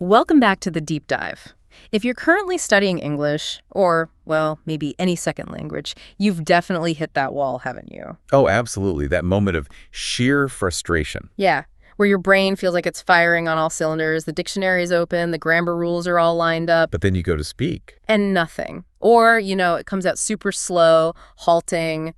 Welcome back to the deep dive. If you're currently studying English, or, well, maybe any second language, you've definitely hit that wall, haven't you? Oh, absolutely. That moment of sheer frustration. Yeah, where your brain feels like it's firing on all cylinders, the dictionary is open, the grammar rules are all lined up, But then you go to speak. and nothing. Or, it comes out super slow, halting.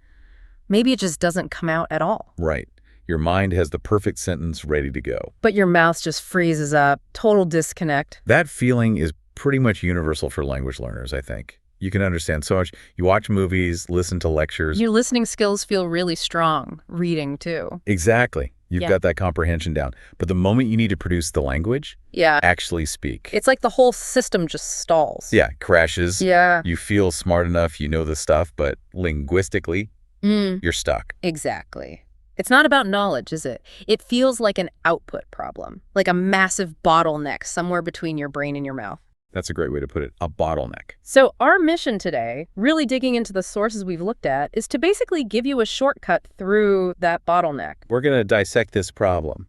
Maybe it just doesn't come out at all. Right. Your mind has the perfect sentence ready to go. But your mouth just freezes up, total disconnect. That feeling is pretty much universal for language learners, I think. You can understand so much. You watch movies, listen to lectures. Your listening skills feel really strong, reading too. Exactly. You've Yeah. got that comprehension down. But the moment you need to produce the language, Yeah. actually speak. It's like the whole system just stalls. Yeah, crashes. Yeah. You feel smart enough, you know the stuff, but linguistically, you're stuck. Exactly. It's not about knowledge, is it? It feels like an output problem, like a massive bottleneck somewhere between your brain and your mouth. That's a great way to put it. A bottleneck. So our mission today, really digging into the sources we've looked at, is to basically give you a shortcut through that bottleneck. We're going to dissect this problem,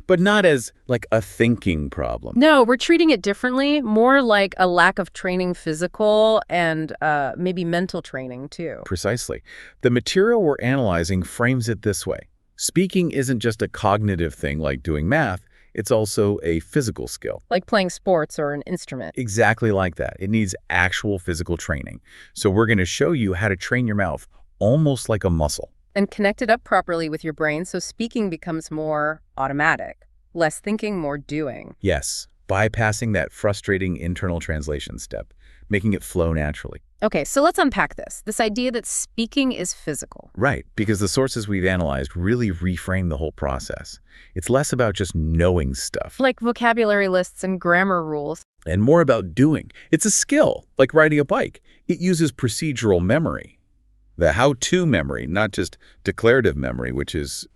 but not as like a thinking problem. No, we're treating it differently, more like a lack of training, physical and maybe mental training too. Precisely. The material we're analyzing frames it this way. Speaking isn't just a cognitive thing like doing math, it's also a physical skill. Like playing sports or an instrument. Exactly like that. It needs actual physical training. So we're going to show you how to train your mouth almost like a muscle. And connect it up properly with your brain so speaking becomes more automatic. Less thinking, more doing. Yes, bypassing that frustrating internal translation step, making it flow naturally. Okay, so let's unpack this idea that speaking is physical. Right, because the sources we've analyzed really reframe the whole process. It's less about just knowing stuff Like vocabulary lists and grammar rules. and more about doing. It's a skill, like riding a bike. It uses procedural memory, the how-to memory, not just declarative memory, which is,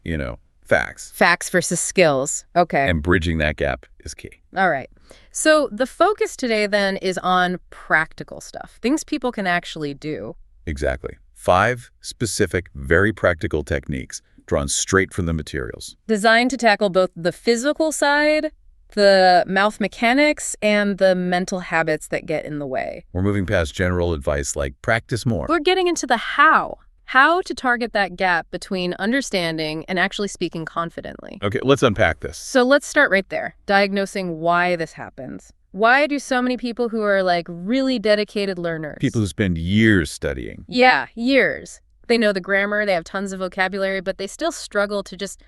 facts. Facts versus skills. Okay. And bridging that gap is key. All right. So the focus today then is on practical stuff, things people can actually do. Exactly. 5 specific, very practical techniques drawn straight from the materials. Designed to tackle both the physical side, the mouth mechanics, and the mental habits that get in the way. We're moving past general advice like practice more. We're getting into the how. How to target that gap between understanding and actually speaking confidently. Okay, let's unpack this. So let's start right there, diagnosing why this happens. Why do so many people who are like really dedicated learners? People who spend years studying. Yeah, years. They know the grammar, they have tons of vocabulary, but they still struggle to just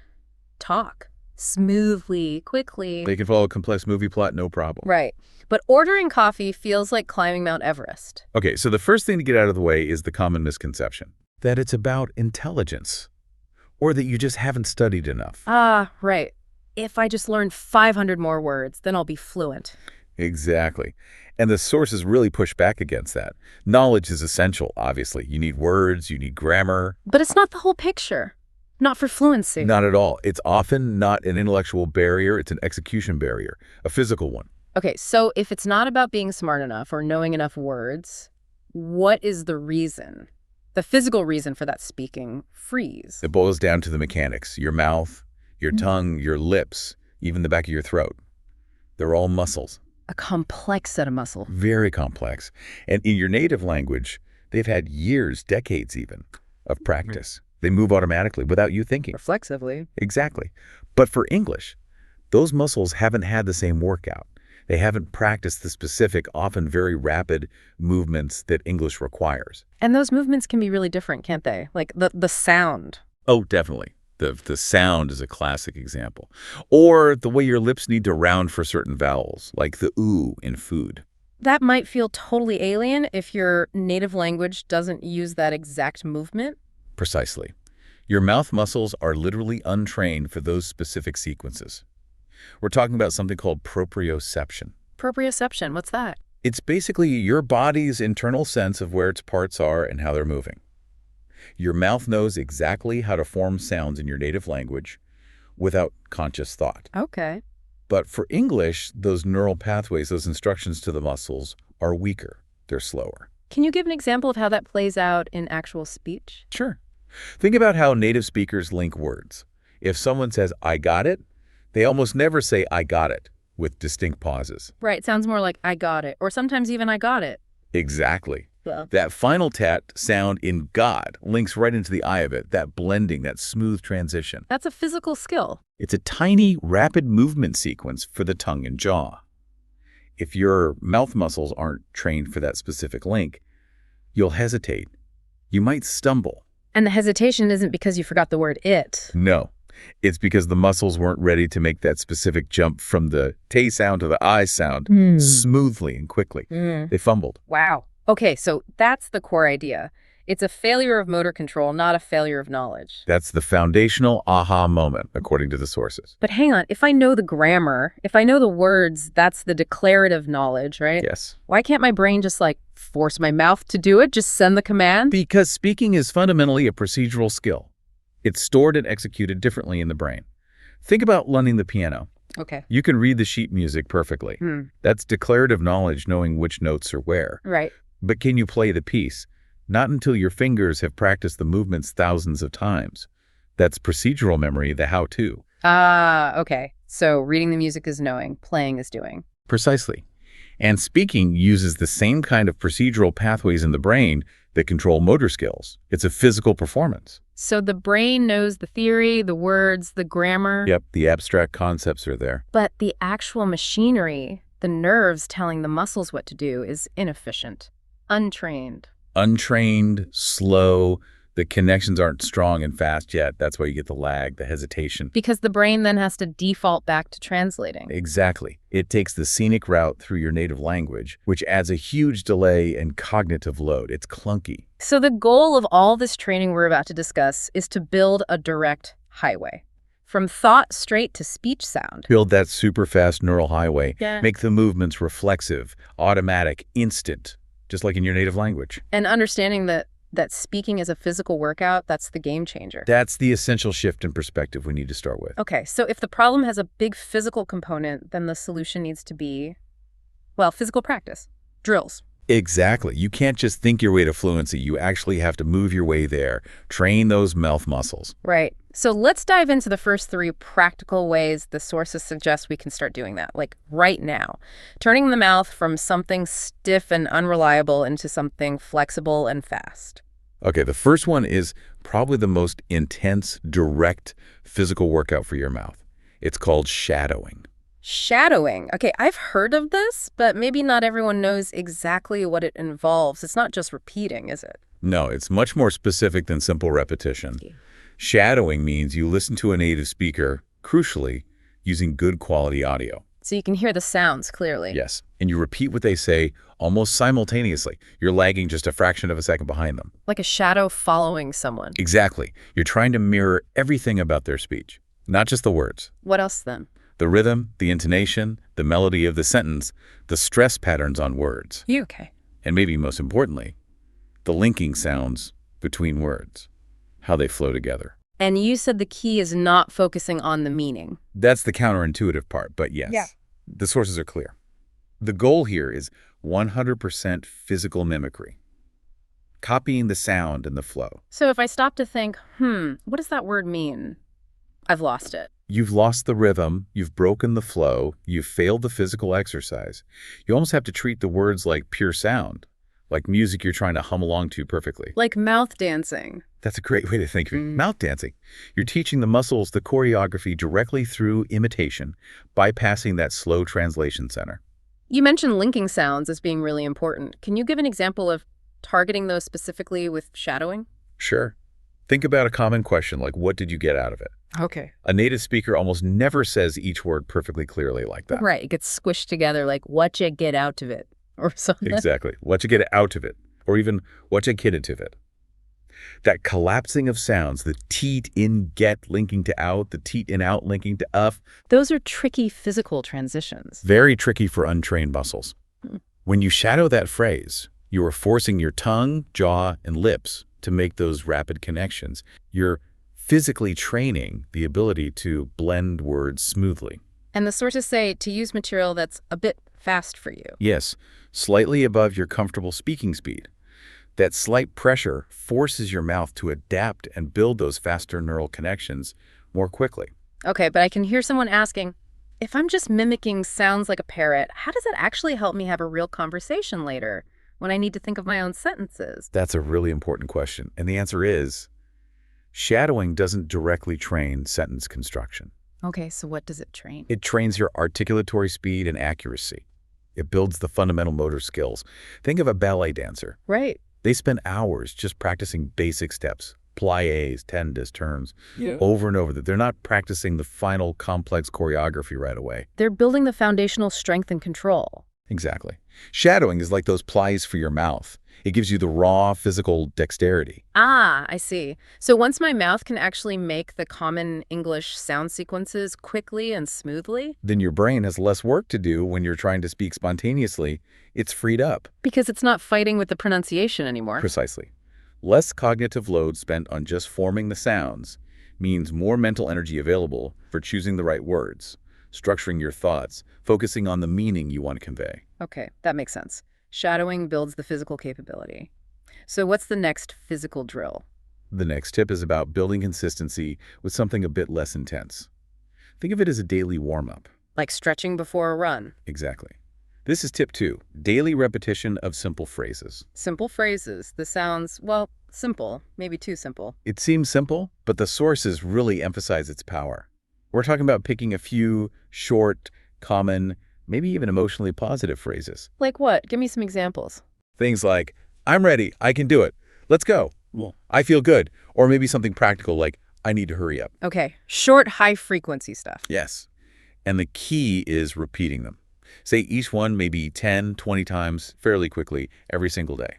talk smoothly, quickly. They can follow a complex movie plot, no problem. Right. But ordering coffee feels like climbing Mount Everest. Okay, so the first thing to get out of the way is the common misconception that it's about intelligence or that you just haven't studied enough. Ah, right. If I just learn 500 more words, then I'll be fluent. Exactly. And the sources really push back against that. Knowledge is essential, obviously. You need words, you need grammar. But it's not the whole picture. Not for fluency. Not at all. It's often not an intellectual barrier, it's an execution barrier, a physical one. Okay, so if it's not about being smart enough or knowing enough words, what is the reason? The physical reason for that speaking freeze? It boils down to the mechanics. Your mouth, your tongue, your lips, even the back of your throat. They're all muscles. A complex set of muscle. Very complex. And in your native language, they've had years, decades even, of practice. They move automatically without you thinking. Reflexively. Exactly. But for English, those muscles haven't had the same workout. They haven't practiced the specific, often very rapid movements that English requires. And those movements can be really different, can't they? Like the sound. Oh, definitely. The sound is a classic example. Or the way your lips need to round for certain vowels, like the ooh in food. That might feel totally alien if your native language doesn't use that exact movement. Precisely. Your mouth muscles are literally untrained for those specific sequences. We're talking about something called proprioception. Proprioception, what's that? It's basically your body's internal sense of where its parts are and how they're moving. Your mouth knows exactly how to form sounds in your native language without conscious thought. Okay. But for English, those neural pathways, those instructions to the muscles, are weaker. They're slower. Can you give an example of how that plays out in actual speech? Sure. Think about how native speakers link words. If someone says, I got it, they almost never say, I got it. with distinct pauses. Right, sounds more like I got it, or sometimes even I got it. Exactly. Well, That final tat sound in God links right into the eye of it, that blending, that smooth transition. that's a physical skill. It's a tiny, rapid movement sequence for the tongue and jaw. If your mouth muscles aren't trained for that specific link, you'll hesitate. You might stumble. And the hesitation isn't because you forgot the word it. No, it's because the muscles weren't ready to make that specific jump from the T sound to the I sound smoothly and quickly. They fumbled. Wow. Okay, so that's the core idea. It's a failure of motor control, not a failure of knowledge. That's the foundational aha moment, according to the sources. But hang on, if I know the grammar, if I know the words, that's the declarative knowledge, right? Yes. Why can't my brain just force my mouth to do it? Just send the command? Because speaking is fundamentally a procedural skill. It's stored and executed differently in the brain. Think about learning the piano. Okay. You can read the sheet music perfectly. That's declarative knowledge, knowing which notes are where. Right. But can you play the piece? Not until your fingers have practiced the movements thousands of times. That's procedural memory, the how-to. Ah, okay. So reading the music is knowing, playing is doing. Precisely. And speaking uses the same kind of procedural pathways in the brain that control motor skills. It's a physical performance. So the brain knows the theory, the words, the grammar. Yep, the abstract concepts are there. But the actual machinery, the nerves telling the muscles what to do, is inefficient, untrained. Untrained, slow, the connections aren't strong and fast yet. That's why you get the lag, the hesitation. Because the brain then has to default back to translating. Exactly. It takes the scenic route through your native language, which adds a huge delay and cognitive load. It's clunky. So the goal of all this training we're about to discuss is to build a direct highway. From thought straight to speech sound. Build that super fast neural highway. Yeah. Make the movements reflexive, automatic, instant, just like in your native language. And understanding that speaking is a physical workout, that's the game changer. That's the essential shift in perspective we need to start with. Okay, so if the problem has a big physical component, then the solution needs to be, well, physical practice, drills. Exactly. You can't just think your way to fluency. You actually have to move your way there. Train those mouth muscles. Right. So let's dive into the first 3 practical ways the sources suggest we can start doing that, like right now. Turning the mouth from something stiff and unreliable into something flexible and fast. Okay, the first one is probably the most intense, direct physical workout for your mouth. It's called shadowing. Shadowing. Okay, I've heard of this, but maybe not everyone knows exactly what it involves. It's not just repeating, is it? No, it's much more specific than simple repetition. Shadowing means you listen to a native speaker, crucially, using good quality audio. So you can hear the sounds clearly. Yes, and you repeat what they say almost simultaneously. You're lagging just a fraction of a second behind them. Like a shadow following someone. Exactly. You're trying to mirror everything about their speech, not just the words. What else then? The rhythm, the intonation, the melody of the sentence, the stress patterns on words. Okay. And maybe most importantly, the linking sounds between words, how they flow together. And you said the key is not focusing on the meaning. That's the counterintuitive part, but yes, Yeah. The sources are clear. The goal here is 100% physical mimicry, copying the sound and the flow. So if I stop to think, what does that word mean? I've lost it. You've lost the rhythm, you've broken the flow, you've failed the physical exercise. You almost have to treat the words like pure sound, like music you're trying to hum along to perfectly. Like mouth dancing. That's a great way to think of it. Mouth dancing. You're teaching the muscles the choreography directly through imitation, bypassing that slow translation center. You mentioned linking sounds as being really important. Can you give an example of targeting those specifically with shadowing? Sure. Think about a common question like, what did you get out of it? Okay. A native speaker almost never says each word perfectly clearly like that. Right. It gets squished together like, what you get out of it, or something. Exactly. What you get out of it, or even what you get into it. That collapsing of sounds, the teat in get linking to out, the teat in out linking to up. Those are tricky physical transitions. Very tricky for untrained muscles. When you shadow that phrase, you are forcing your tongue, jaw, and lips to make those rapid connections. You're physically training the ability to blend words smoothly. And the sources say to use material that's a bit fast for you. Yes, slightly above your comfortable speaking speed. That slight pressure forces your mouth to adapt and build those faster neural connections more quickly. Okay, but I can hear someone asking, if I'm just mimicking sounds like a parrot, how does that actually help me have a real conversation later when I need to think of my own sentences? That's a really important question. And the answer is, shadowing doesn't directly train sentence construction. Okay, so what does it train? It trains your articulatory speed and accuracy. It builds the fundamental motor skills. Think of a ballet dancer. Right. They spend hours just practicing basic steps, pliés, tendes, turns, Yeah. over and over. They're not practicing the final complex choreography right away. They're building the foundational strength and control. Exactly. Shadowing is like those plies for your mouth. It gives you the raw physical dexterity. Ah, I see. So once my mouth can actually make the common English sound sequences quickly and smoothly, Then your brain has less work to do when you're trying to speak spontaneously. It's freed up. because it's not fighting with the pronunciation anymore. Precisely. Less cognitive load spent on just forming the sounds means more mental energy available for choosing the right words, structuring your thoughts, focusing on the meaning you want to convey. Okay, that makes sense. Shadowing builds the physical capability. So what's the next physical drill? The next tip is about building consistency with something a bit less intense. Think of it as a daily warm-up. Like stretching before a run. Exactly. This is tip 2, daily repetition of simple phrases. Simple phrases. This sounds, well, simple. Maybe too simple. It seems simple, but the sources really emphasize its power. We're talking about picking a few short, common, maybe even emotionally positive phrases. Like what? Give me some examples. Things like, I'm ready, I can do it, let's go, well, I feel good, or maybe something practical like, I need to hurry up. Okay, short, high-frequency stuff. Yes. And the key is repeating them. Say each one maybe 10, 20 times fairly quickly every single day.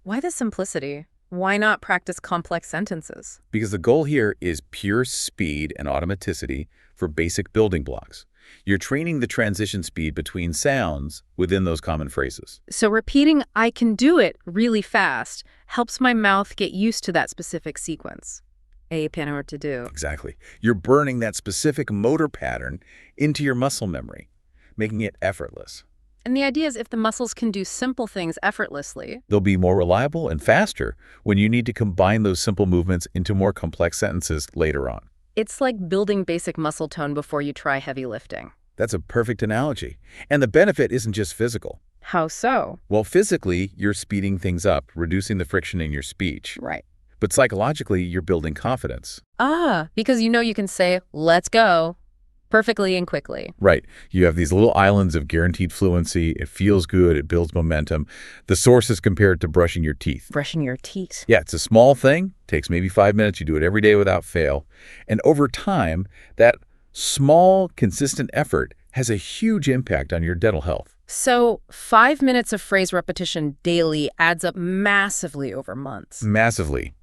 Why the simplicity? Why not practice complex sentences? Because the goal here is pure speed and automaticity for basic building blocks. You're training the transition speed between sounds within those common phrases. So repeating "I can do it" really fast helps my mouth get used to that specific sequence. Penner to do. Exactly. You're burning that specific motor pattern into your muscle memory, making it effortless. And the idea is if the muscles can do simple things effortlessly, They'll be more reliable and faster when you need to combine those simple movements into more complex sentences later on. it's like building basic muscle tone before you try heavy lifting. That's a perfect analogy. And the benefit isn't just physical. How so? Well, physically, you're speeding things up, reducing the friction in your speech. Right. But psychologically, you're building confidence. Because you can say, let's go, perfectly and quickly. Right. You have these little islands of guaranteed fluency. It feels good. It builds momentum. The source is compared to brushing your teeth. Brushing your teeth. Yeah, it's a small thing. Takes maybe 5 minutes. You do it every day without fail. And over time, that small, consistent effort has a huge impact on your dental health. So 5 minutes of phrase repetition daily adds up massively over months. Massively.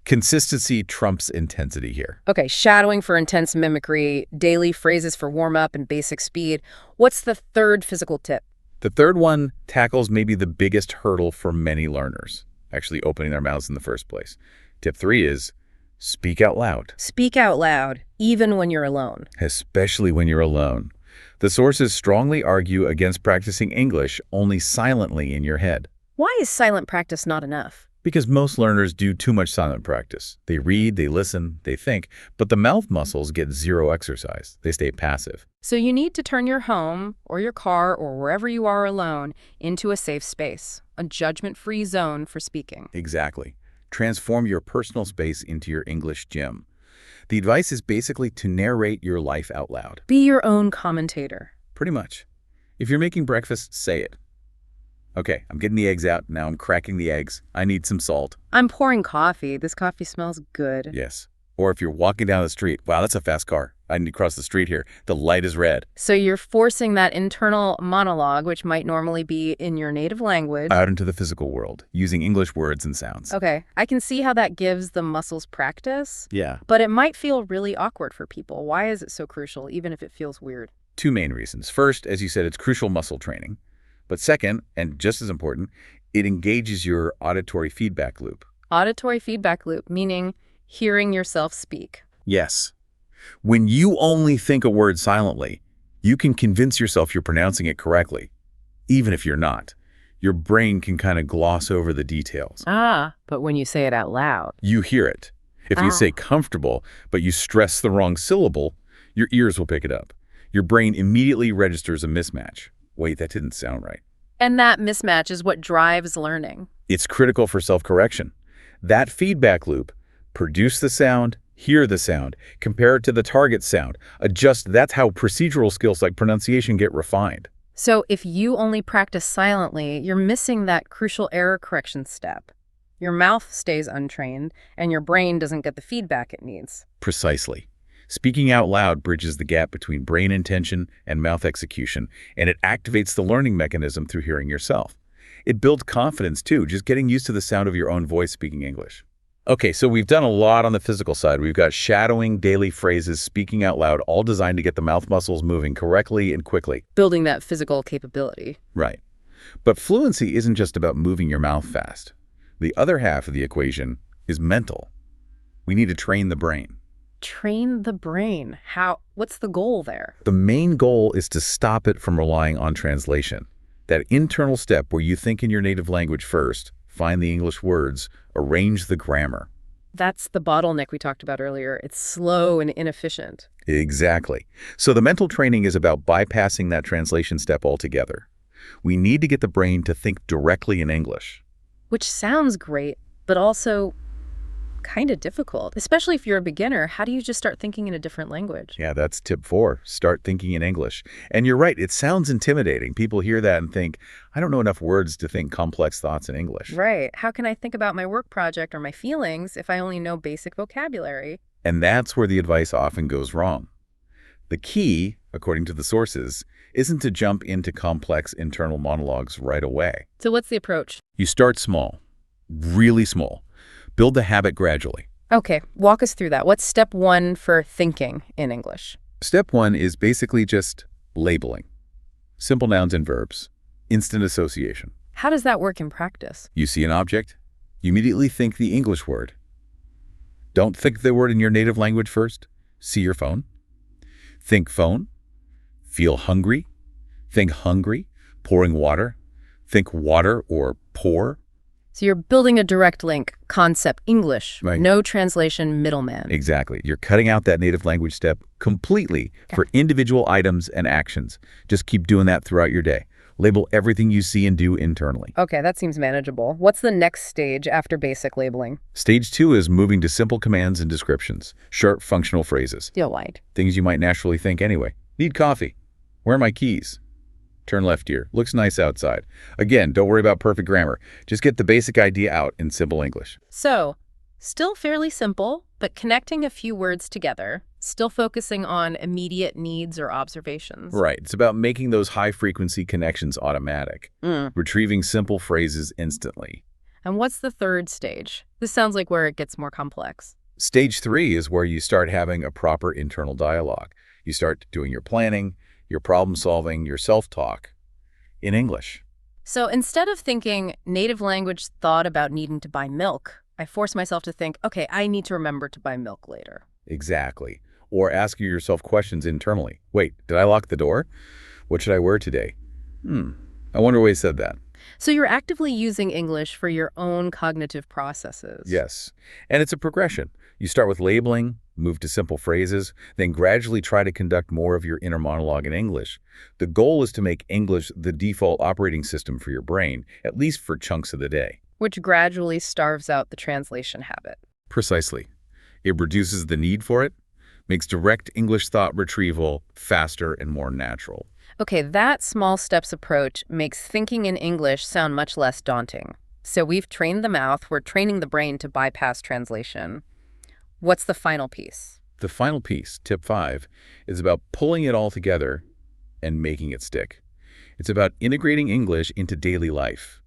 Consistency trumps intensity here. Okay, shadowing for intense mimicry, daily phrases for warm-up and basic speed. What's the third physical tip? The third one tackles maybe the biggest hurdle for many learners, actually opening their mouths in the first place. Tip 3 is speak out loud. Speak out loud, even when you're alone. Especially when you're alone. The sources strongly argue against practicing English only silently in your head. Why is silent practice not enough? Because most learners do too much silent practice. They read, they listen, they think, but the mouth muscles get zero exercise. They stay passive. So you need to turn your home or your car or wherever you are alone into a safe space, a judgment-free zone for speaking. Exactly. Transform your personal space into your English gym. The advice is basically to narrate your life out loud. Be your own commentator. Pretty much. If you're making breakfast, say it. Okay, I'm getting the eggs out. Now I'm cracking the eggs. I need some salt. I'm pouring coffee. This coffee smells good. Yes. Or if you're walking down the street, wow, that's a fast car. I need to cross the street here. The light is red. So you're forcing that internal monologue, which might normally be in your native language, Out into the physical world, using English words and sounds. Okay, I can see how that gives the muscles practice, Yeah. but it might feel really awkward for people. Why is it so crucial, even if it feels weird? 2 main reasons. First, as you said, it's crucial muscle training. But second, and just as important, it engages your auditory feedback loop. Auditory feedback loop, meaning hearing yourself speak. Yes. When you only think a word silently, you can convince yourself you're pronouncing it correctly, even if you're not. Your brain can kind of gloss over the details. But when you say it out loud. You hear it. If you say comfortable, but you stress the wrong syllable, your ears will pick it up. Your brain immediately registers a mismatch. Wait, that didn't sound right. And that mismatch is what drives learning. It's critical for self-correction. That feedback loop, produce the sound, hear the sound, compare it to the target sound, adjust. That's how procedural skills like pronunciation get refined. So if you only practice silently, you're missing that crucial error correction step. Your mouth stays untrained, and your brain doesn't get the feedback it needs. Precisely. Speaking out loud bridges the gap between brain intention and mouth execution, and it activates the learning mechanism through hearing yourself. It builds confidence, too, just getting used to the sound of your own voice speaking English. Okay, so we've done a lot on the physical side. We've got shadowing, daily phrases, speaking out loud, all designed to get the mouth muscles moving correctly and quickly. Building that physical capability. Right. But fluency isn't just about moving your mouth fast. The other half of the equation is mental. We need to train the brain. Train the brain. How? What's the goal there? The main goal is to stop it from relying on translation. That internal step where you think in your native language first, find the English words, arrange the grammar. That's the bottleneck we talked about earlier. It's slow and inefficient. Exactly. So the mental training is about bypassing that translation step altogether. We need to get the brain to think directly in English. Which sounds great, but also kind of difficult. Especially if you're a beginner, how do you just start thinking in a different language? Yeah, that's tip 4. Start thinking in English. And you're right, it sounds intimidating. People hear that and think, I don't know enough words to think complex thoughts in English. Right. How can I think about my work project or my feelings if I only know basic vocabulary? And that's where the advice often goes wrong. The key, according to the sources, isn't to jump into complex internal monologues right away. So what's the approach? You start small, really small. Build the habit gradually. Okay, walk us through that. What's step 1 for thinking in English? Step 1 is basically just labeling. Simple nouns and verbs. Instant association. How does that work in practice? You see an object, you immediately think the English word. Don't think the word in your native language first. See your phone. Think phone. Feel hungry. Think hungry. Pouring water. Think water or pour. So you're building a direct link, concept English, Right. no translation middleman. Exactly. You're cutting out that native language step completely for individual items and actions. Just keep doing that throughout your day. Label everything you see and do internally. Okay, that seems manageable. What's the next stage after basic labeling? Stage 2 is moving to simple commands and descriptions, short functional phrases, You're right. things you might naturally think anyway. Need coffee. Where are my keys? Turn left here. Looks nice outside. Again, don't worry about perfect grammar. Just get the basic idea out in simple English. So, still fairly simple, but connecting a few words together, still focusing on immediate needs or observations. Right. It's about making those high-frequency connections automatic, retrieving simple phrases instantly. And what's the third stage? This sounds like where it gets more complex. Stage 3 is where you start having a proper internal dialogue. You start doing your planning, your problem-solving, your self-talk in English. So instead of thinking native language thought about needing to buy milk, I force myself to think, okay, I need to remember to buy milk later. Exactly. Or asking yourself questions internally. Wait, did I lock the door? What should I wear today? I wonder why he said that. So you're actively using English for your own cognitive processes. Yes. And it's a progression. You start with labeling, move to simple phrases, then gradually try to conduct more of your inner monologue in English. The goal is to make English the default operating system for your brain, at least for chunks of the day. Which gradually starves out the translation habit. Precisely. It reduces the need for it, makes direct English thought retrieval faster and more natural. Okay, that small steps approach makes thinking in English sound much less daunting. So we've trained the mouth, we're training the brain to bypass translation. What's the final piece? The final piece, tip 5, is about pulling it all together and making it stick. It's about integrating English into daily life.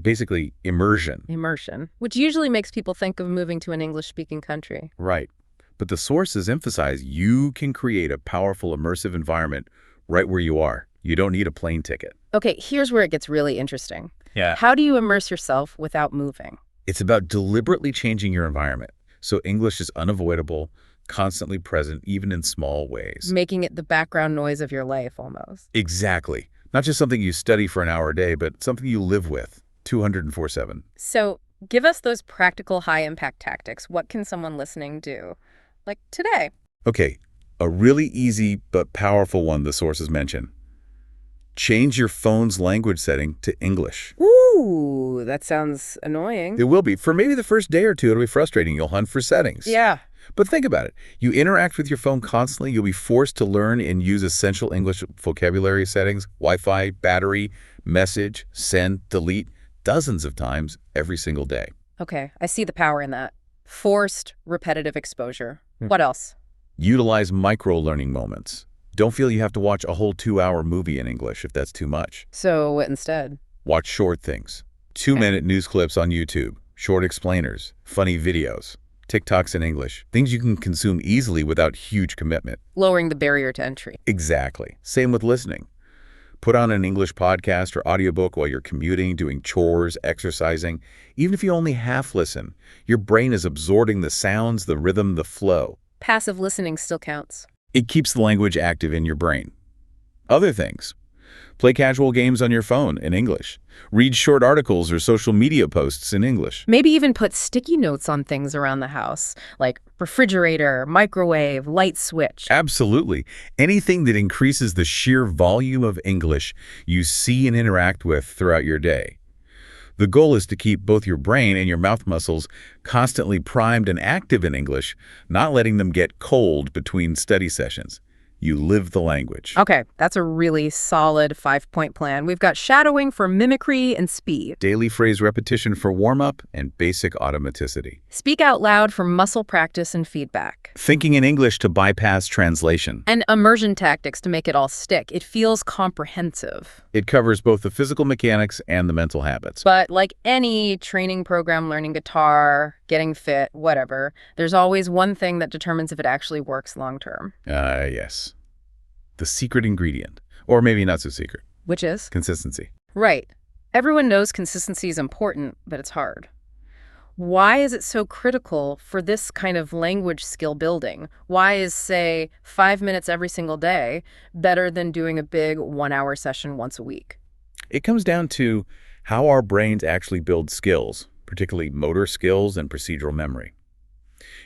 Basically, immersion. Immersion, which usually makes people think of moving to an English-speaking country. Right. But the sources emphasize you can create a powerful immersive environment right where you are. You don't need a plane ticket. Okay, here's where it gets really interesting. Yeah. How do you immerse yourself without moving? It's about deliberately changing your environment. So English is unavoidable, constantly present, even in small ways. Making it the background noise of your life, almost. Exactly. Not just something you study for an hour a day, but something you live with 204/7. So give us those practical high-impact tactics. What can someone listening do? Like today. Okay, A really easy but powerful one the sources mention. Change your phone's language setting to English. Ooh, that sounds annoying. It will be. For maybe the first day or two, it'll be frustrating. You'll hunt for settings. Yeah. But think about it. You interact with your phone constantly. You'll be forced to learn and use essential English vocabulary settings, Wi-Fi, battery, message, send, delete, dozens of times every single day. Okay, I see the power in that. Forced, repetitive exposure. What else? Utilize micro-learning moments. Don't feel you have to watch a whole 2-hour movie in English if that's too much. So what instead? Watch short things. 2-minute news clips on YouTube, short explainers, funny videos, TikToks in English, things you can consume easily without huge commitment. Lowering the barrier to entry. Exactly. Same with listening. Put on an English podcast or audiobook while you're commuting, doing chores, exercising. Even if you only half listen, your brain is absorbing the sounds, the rhythm, the flow. Passive listening still counts. It keeps the language active in your brain. Other things. Play casual games on your phone in English. Read short articles or social media posts in English. Maybe even put sticky notes on things around the house, like refrigerator, microwave, light switch. Absolutely. Anything that increases the sheer volume of English you see and interact with throughout your day. The goal is to keep both your brain and your mouth muscles constantly primed and active in English, not letting them get cold between study sessions. You live the language. Okay, that's a really solid 5-point plan. We've got shadowing for mimicry and speed. Daily phrase repetition for warm-up and basic automaticity. Speak out loud for muscle practice and feedback. Thinking in English to bypass translation. And immersion tactics to make it all stick. It feels comprehensive. It covers both the physical mechanics and the mental habits. But like any training program, learning guitar, getting fit, whatever, there's always one thing that determines if it actually works long-term. Yes. The secret ingredient. Or maybe not so secret. Which is? Consistency. Right. Everyone knows consistency is important, but it's hard. Why is it so critical for this kind of language skill building? Why is, say, 5 minutes every single day better than doing a big 1-hour session once a week? It comes down to how our brains actually build skills, particularly motor skills and procedural memory.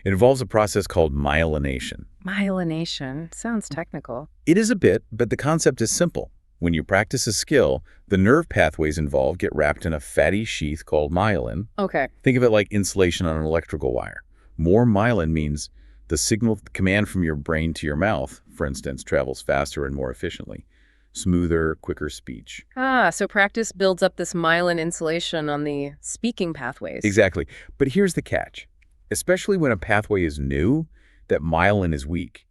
It involves a process called myelination. Myelination. Sounds technical. It is a bit, but the concept is simple. When you practice a skill, the nerve pathways involved get wrapped in a fatty sheath called myelin. Okay. Think of it like insulation on an electrical wire. More myelin means the signal command from your brain to your mouth, for instance, travels faster and more efficiently. Smoother, quicker speech. So practice builds up this myelin insulation on the speaking pathways. Exactly. But here's the catch. Especially when a pathway is new, that myelin is weak.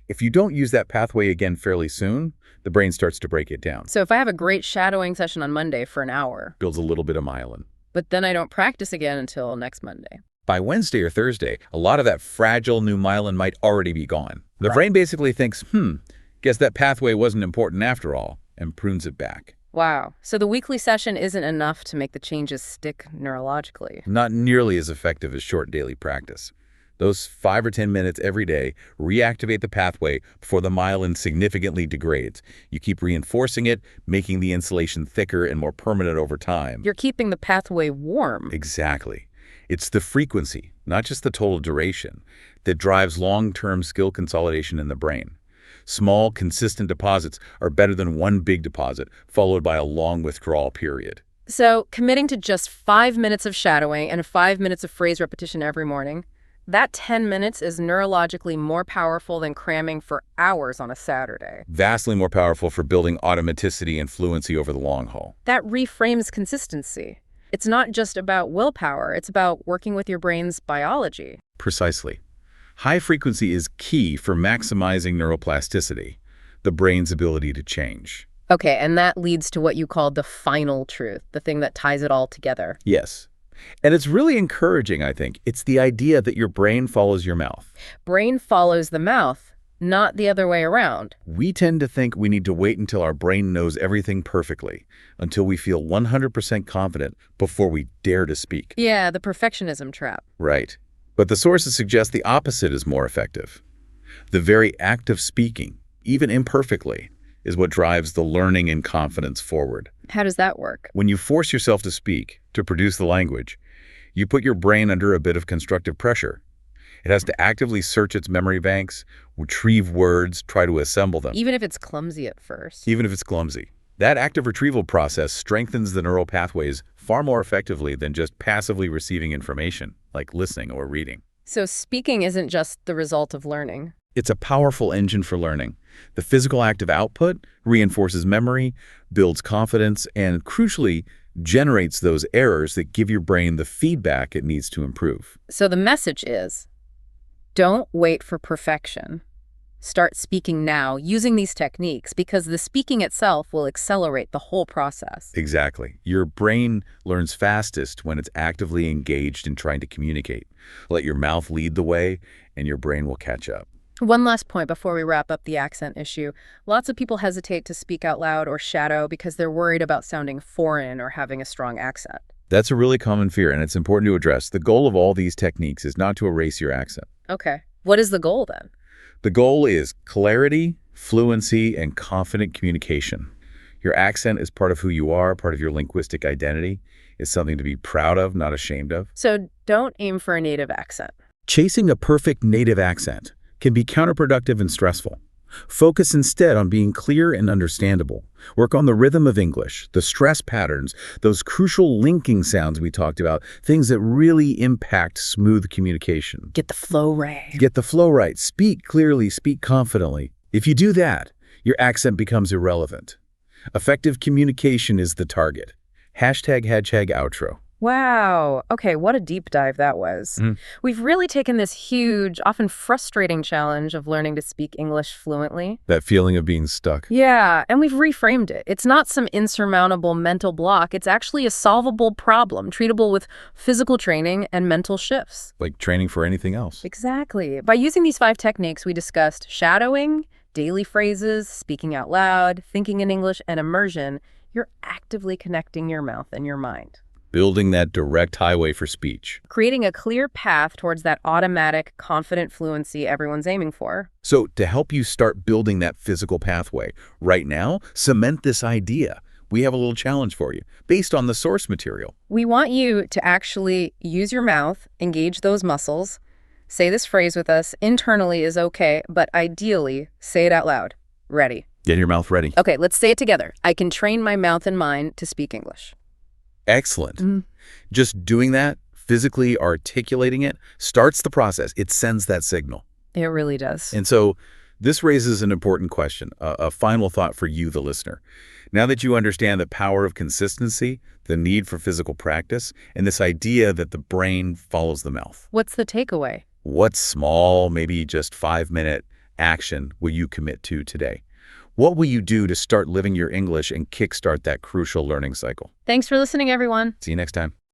If you don't use that pathway again fairly soon, the brain starts to break it down. So if I have a great shadowing session on Monday for an hour, Builds a little bit of myelin. but then I don't practice again until next Monday. By Wednesday or Thursday, a lot of that fragile new myelin might already be gone. The Right. brain basically thinks, guess that pathway wasn't important after all, and prunes it back. Wow. So the weekly session isn't enough to make the changes stick neurologically. Not nearly as effective as short daily practice. Those 5 or 10 minutes every day reactivate the pathway before the myelin significantly degrades. You keep reinforcing it, making the insulation thicker and more permanent over time. You're keeping the pathway warm. Exactly. It's the frequency, not just the total duration, that drives long-term skill consolidation in the brain. Small, consistent deposits are better than one big deposit, followed by a long withdrawal period. So committing to just 5 minutes of shadowing and 5 minutes of phrase repetition every morning, that 10 minutes is neurologically more powerful than cramming for hours on a Saturday. Vastly more powerful for building automaticity and fluency over the long haul. That reframes consistency. It's not just about willpower, it's about working with your brain's biology. Precisely. High frequency is key for maximizing neuroplasticity, the brain's ability to change. Okay, and that leads to what you call the final truth, the thing that ties it all together. Yes. And it's really encouraging, I think. It's the idea that your brain follows your mouth. Brain follows the mouth, not the other way around. We tend to think we need to wait until our brain knows everything perfectly, until we feel 100% confident before we dare to speak. Yeah, the perfectionism trap. Right. But the sources suggest the opposite is more effective. The very act of speaking, even imperfectly, is what drives the learning and confidence forward. How does that work? When you force yourself to speak, to produce the language, you put your brain under a bit of constructive pressure. It has to actively search its memory banks, retrieve words, try to assemble them, Even if it's clumsy at first. even if it's clumsy. That active retrieval process strengthens the neural pathways far more effectively than just passively receiving information, like listening or reading. So speaking isn't just the result of learning. It's a powerful engine for learning. The physical active output reinforces memory, builds confidence, and crucially, generates those errors that give your brain the feedback it needs to improve. So the message is, don't wait for perfection. Start speaking now using these techniques because the speaking itself will accelerate the whole process. Exactly. Your brain learns fastest when it's actively engaged in trying to communicate. Let your mouth lead the way, and your brain will catch up. One last point before we wrap up the accent issue. Lots of people hesitate to speak out loud or shadow because they're worried about sounding foreign or having a strong accent. That's a really common fear, and it's important to address. The goal of all these techniques is not to erase your accent. Okay. What is the goal then? The goal is clarity, fluency, and confident communication. Your accent is part of who you are, part of your linguistic identity. It's something to be proud of, not ashamed of. So don't aim for a native accent. Chasing a perfect native accent can be counterproductive and stressful. Focus instead on being clear and understandable. Work on the rhythm of English, the stress patterns, those crucial linking sounds we talked about, things that really impact smooth communication. Get the flow right. Get the flow right. Speak clearly, speak confidently. If you do that, your accent becomes irrelevant. Effective communication is the target. Hashtag outro. Wow. Okay, what a deep dive that was. We've really taken this huge, often frustrating challenge of learning to speak English fluently. That feeling of being stuck. Yeah, and we've reframed it. It's not some insurmountable mental block. It's actually a solvable problem, treatable with physical training and mental shifts. Like training for anything else. Exactly. By using these 5 techniques, we discussed shadowing, daily phrases, speaking out loud, thinking in English, and immersion. You're actively connecting your mouth and your mind. Building that direct highway for speech. Creating a clear path towards that automatic, confident fluency everyone's aiming for. So to help you start building that physical pathway, right now, cement this idea. We have a little challenge for you, based on the source material. We want you to actually use your mouth, engage those muscles, say this phrase with us. Internally is okay, but ideally, say it out loud. Ready? Get your mouth ready. Okay, let's say it together. I can train my mouth and mind to speak English. Excellent. Just doing that, physically articulating it, starts the process. It sends that signal. It really does. And so this raises an important question, a final thought for you, the listener. Now that you understand the power of consistency, the need for physical practice, and this idea that the brain follows the mouth. What's the takeaway? What small, maybe just 5-minute action will you commit to today? What will you do to start living your English and kickstart that crucial learning cycle? Thanks for listening, everyone. See you next time.